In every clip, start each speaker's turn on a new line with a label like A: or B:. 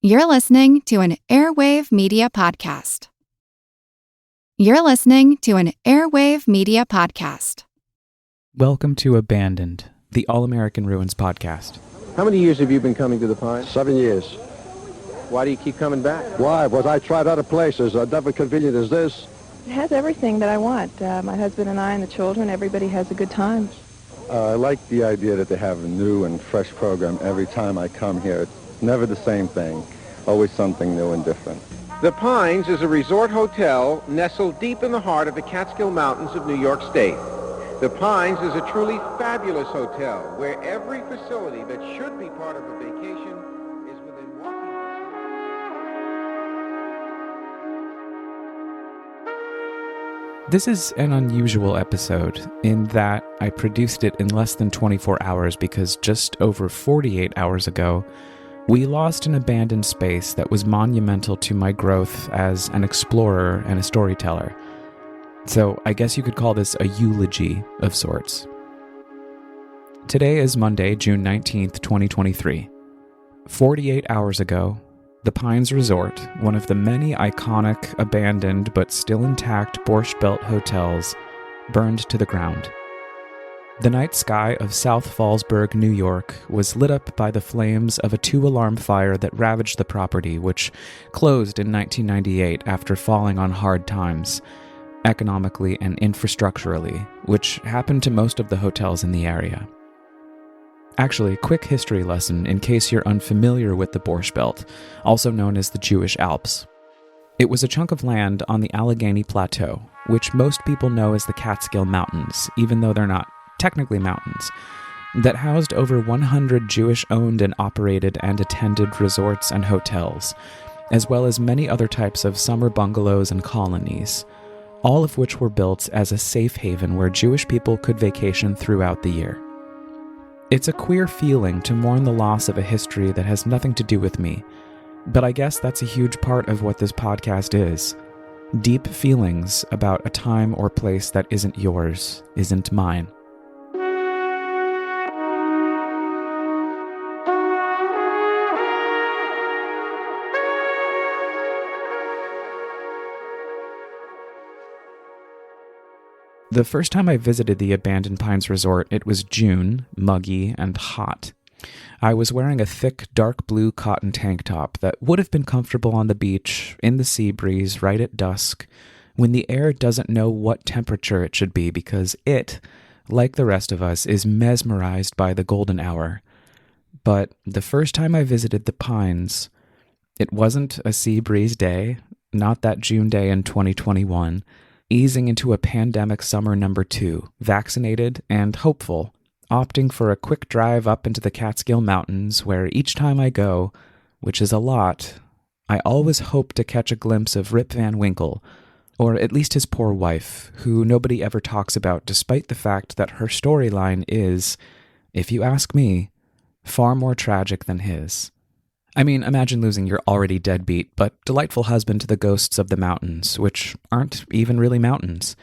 A: You're listening to an Airwave Media Podcast. You're listening to an Airwave Media Podcast.
B: Welcome to Abandoned, the All-American Ruins podcast.
C: How many years have you been coming to the Pines?
D: 7 years.
C: Why do you keep coming back?
D: Why? Because I tried other places, never convenient as this.
E: It has everything that I want. My husband and I and the children, everybody has a good time.
D: I like the idea that they have a new and fresh program every time I come here. It's never the same thing, always something new and different.
C: The Pines is a resort hotel nestled deep in the heart of the Catskill Mountains of New York State. The Pines is a truly fabulous hotel where every facility that should be part of a vacation is within walking distance.
B: This is an unusual episode in that I produced it in less than 24 hours because just over 48 hours ago, we lost an abandoned space that was monumental to my growth as an explorer and a storyteller. So I guess you could call this a eulogy of sorts. Today is Monday, June 19th, 2023. 48 hours ago, the Pines Resort, one of the many iconic, abandoned, but still intact Borscht Belt hotels, burned to the ground. The night sky of South Fallsburg, New York, was lit up by the flames of a 2-alarm fire that ravaged the property, which closed in 1998 after falling on hard times, economically and infrastructurally, which happened to most of the hotels in the area. Actually, quick history lesson in case you're unfamiliar with the Borscht Belt, also known as the Jewish Alps. It was a chunk of land on the Allegheny Plateau, which most people know as the Catskill Mountains, even though they're not technically mountains, that housed over 100 Jewish-owned and operated and attended resorts and hotels, as well as many other types of summer bungalows and colonies, all of which were built as a safe haven where Jewish people could vacation throughout the year. It's a queer feeling to mourn the loss of a history that has nothing to do with me, but I guess that's a huge part of what this podcast is. Deep feelings about a time or place that isn't yours, isn't mine. The first time I visited the abandoned Pines Resort, it was June, muggy and hot. I was wearing a thick, dark blue cotton tank top that would have been comfortable on the beach, in the sea breeze, right at dusk, when the air doesn't know what temperature it should be because it, like the rest of us, is mesmerized by the golden hour. But the first time I visited the Pines, it wasn't a sea breeze day, not that June day in 2021, easing into a pandemic summer number 2, vaccinated and hopeful, opting for a quick drive up into the Catskill Mountains where each time I go, which is a lot, I always hope to catch a glimpse of Rip Van Winkle, or at least his poor wife, who nobody ever talks about despite the fact that her storyline is, if you ask me, far more tragic than his. I mean, imagine losing your already deadbeat but delightful husband to the ghosts of the mountains, which aren't even really mountains.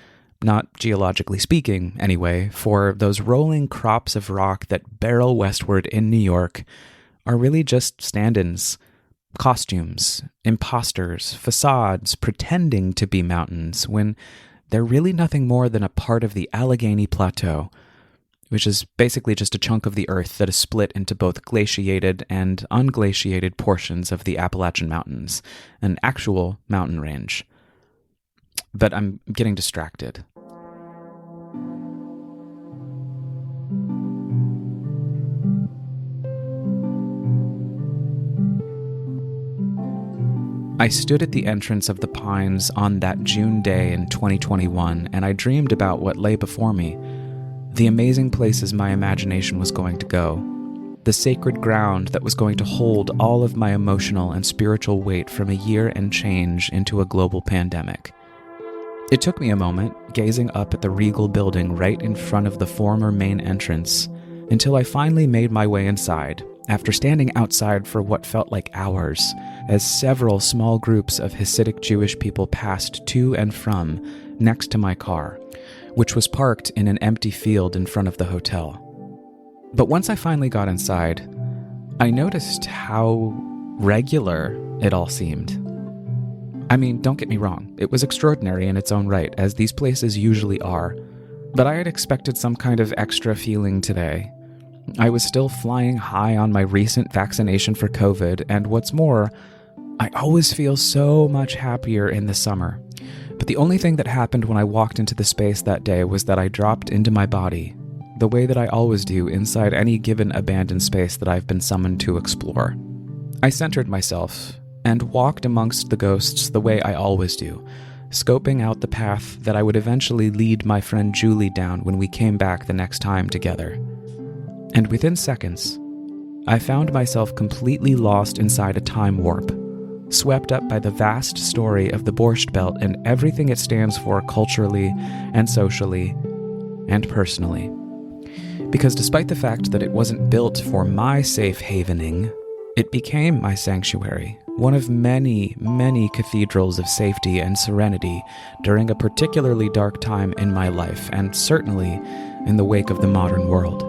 B: Not geologically speaking, anyway, for those rolling crops of rock that barrel westward in New York are really just stand-ins, costumes, imposters, facades pretending to be mountains when they're really nothing more than a part of the Allegheny Plateau, which is basically just a chunk of the earth that is split into both glaciated and unglaciated portions of the Appalachian Mountains, an actual mountain range. But I'm getting distracted. I stood at the entrance of the Pines on that June day in 2021, and I dreamed about what lay before me. The amazing places my imagination was going to go. The sacred ground that was going to hold all of my emotional and spiritual weight from a year and change into a global pandemic. It took me a moment, gazing up at the regal building right in front of the former main entrance, until I finally made my way inside, after standing outside for what felt like hours, as several small groups of Hasidic Jewish people passed to and from next to my car, which was parked in an empty field in front of the hotel. But once I finally got inside, I noticed how regular it all seemed. I mean, don't get me wrong, it was extraordinary in its own right, as these places usually are, but I had expected some kind of extra feeling today. I was still flying high on my recent vaccination for COVID, and what's more, I always feel so much happier in the summer. But the only thing that happened when I walked into the space that day was that I dropped into my body, the way that I always do inside any given abandoned space that I've been summoned to explore. I centered myself and walked amongst the ghosts the way I always do, scoping out the path that I would eventually lead my friend Julie down when we came back the next time together. And within seconds, I found myself completely lost inside a time warp, swept up by the vast story of the Borscht Belt and everything it stands for culturally and socially and personally. Because despite the fact that it wasn't built for my safe havening, it became my sanctuary, one of many, many cathedrals of safety and serenity during a particularly dark time in my life, and certainly in the wake of the modern world.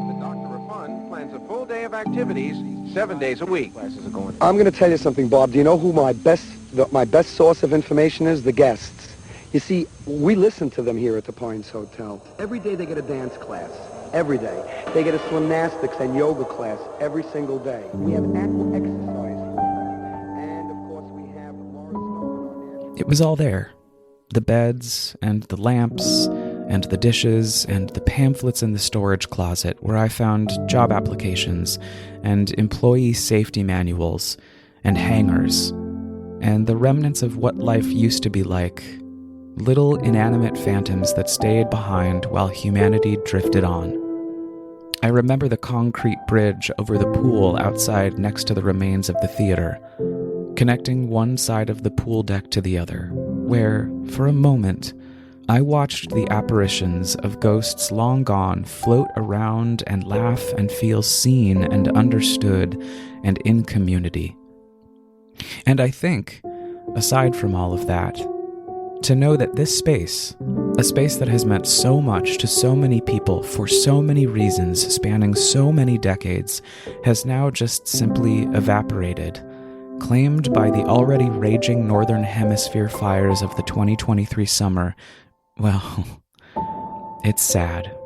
C: The Doctor of Fun plans a full day of activities, 7 days a week. Classes are going.
F: I'm going to tell you something, Bob. Do you know who my best source of information is? The guests. You see, we listen to them here at the Pines Hotel. Every day they get a dance class. Every day. They get a gymnastics and yoga class every single day. We have ample exercise for them. And, of course, we have Lawrence.
B: It was all there. The beds, and the lamps, and the dishes, and the pamphlets in the storage closet where I found job applications, and employee safety manuals, and hangars, and the remnants of what life used to be like. Little inanimate phantoms that stayed behind while humanity drifted on. I remember the concrete bridge over the pool outside next to the remains of the theater, connecting one side of the pool deck to the other, where, for a moment, I watched the apparitions of ghosts long gone float around and laugh and feel seen and understood and in community. And I think, aside from all of that, to know that this space, a space that has meant so much to so many people for so many reasons spanning so many decades, has now just simply evaporated, claimed by the already raging Northern Hemisphere fires of the 2023 summer, well, it's sad.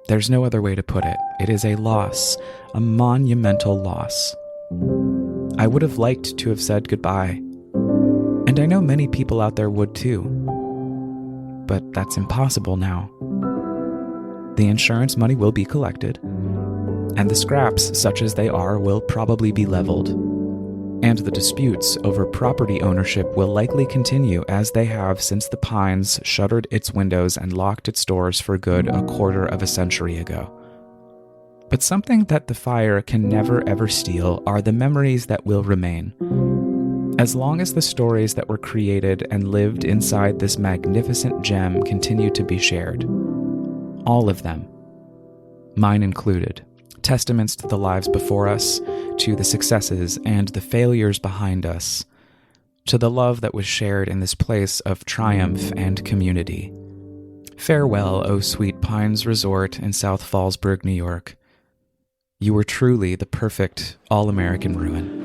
B: There's no other way to put it. It is a loss, a monumental loss. I would have liked to have said goodbye. And I know many people out there would too. But that's impossible now. The insurance money will be collected, and the scraps, such as they are, will probably be leveled. And the disputes over property ownership will likely continue as they have since the Pines shuttered its windows and locked its doors for good a quarter of a century ago. But something that the fire can never ever steal are the memories that will remain. As long as the stories that were created and lived inside this magnificent gem continue to be shared. All of them, mine included, testaments to the lives before us, to the successes and the failures behind us, to the love that was shared in this place of triumph and community. Farewell, O Sweet Pines Resort in South Fallsburg, New York. You were truly the perfect all-American ruin.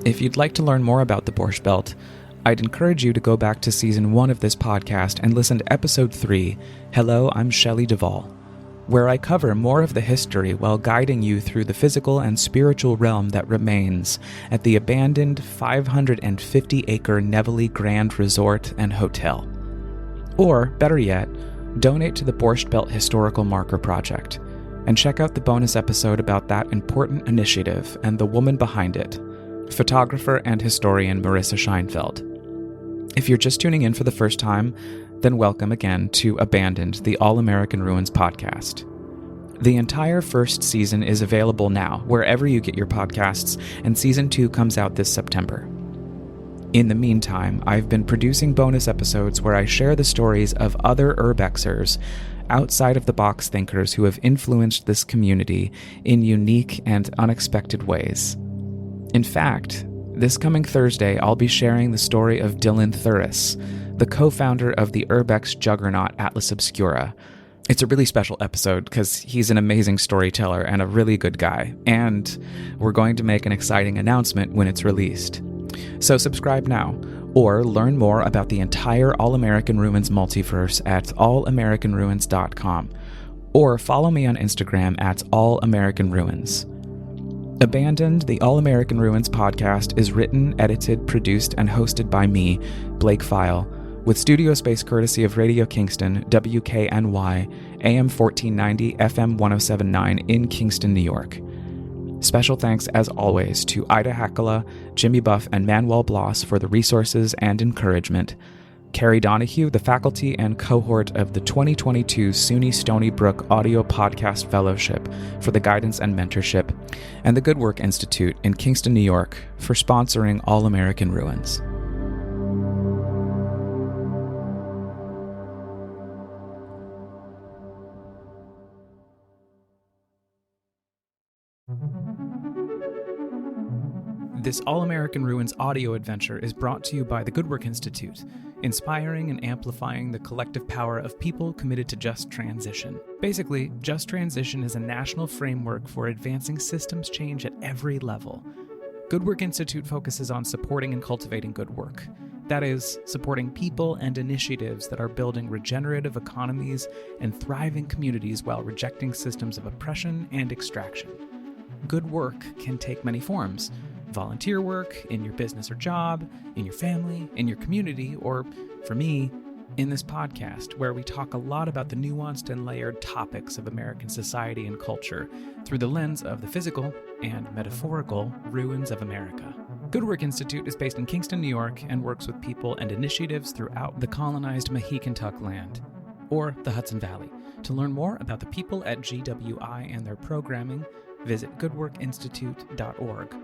B: If you'd like to learn more about the Borscht Belt, I'd encourage you to go back to Season 1 of this podcast and listen to Episode 3, Hello, I'm Shelley Duvall, where I cover more of the history while guiding you through the physical and spiritual realm that remains at the abandoned 550-acre Nevele Grand Resort and Hotel. Or, better yet, donate to the Borscht Belt Historical Marker Project, and check out the bonus episode about that important initiative and the woman behind it, photographer and historian Marissa Scheinfeld. If you're just tuning in for the first time, then welcome again to Abandoned, the All-American Ruins podcast. The entire first season is available now, wherever you get your podcasts, and Season 2 comes out this September. In the meantime, I've been producing bonus episodes where I share the stories of other urbexers, outside-of-the-box thinkers who have influenced this community in unique and unexpected ways. In fact, This coming Thursday, I'll be sharing the story of Dylan Thuris, the co-founder of the Urbex juggernaut Atlas Obscura. It's a really special episode because he's an amazing storyteller and a really good guy, and we're going to make an exciting announcement when it's released. So subscribe now, or learn more about the entire All-American Ruins multiverse at allamericanruins.com, or follow me on Instagram at allamericanruins. Abandoned, the All-American Ruins podcast is written, edited, produced, and hosted by me, Blake Pfeil, with studio space courtesy of Radio Kingston, WKNY, AM 1490, FM 1079 in Kingston, New York. Special thanks, as always, to Ida Hakala, Jimmy Buff, and Manuel Bloss for the resources and encouragement, Carrie Donahue, the faculty and cohort of the 2022 SUNY Stony Brook Audio Podcast Fellowship, for the guidance and mentorship, and the Good Work Institute in Kingston, New York, for sponsoring All-American Ruins. This All-American Ruins audio adventure is brought to you by the Good Work Institute, inspiring and amplifying the collective power of people committed to just transition. Basically, Just Transition is a national framework for advancing systems change at every level. Good Work Institute focuses on supporting and cultivating good work. That is, supporting people and initiatives that are building regenerative economies and thriving communities while rejecting systems of oppression and extraction. Good work can take many forms. Volunteer work, in your business or job, in your family, in your community, or, for me, in this podcast, where we talk a lot about the nuanced and layered topics of American society and culture through the lens of the physical and metaphorical ruins of America. Good Work Institute is based in Kingston, New York, and works with people and initiatives throughout the colonized Mahicantuck land, or the Hudson Valley. To learn more about the people at GWI and their programming, visit goodworkinstitute.org.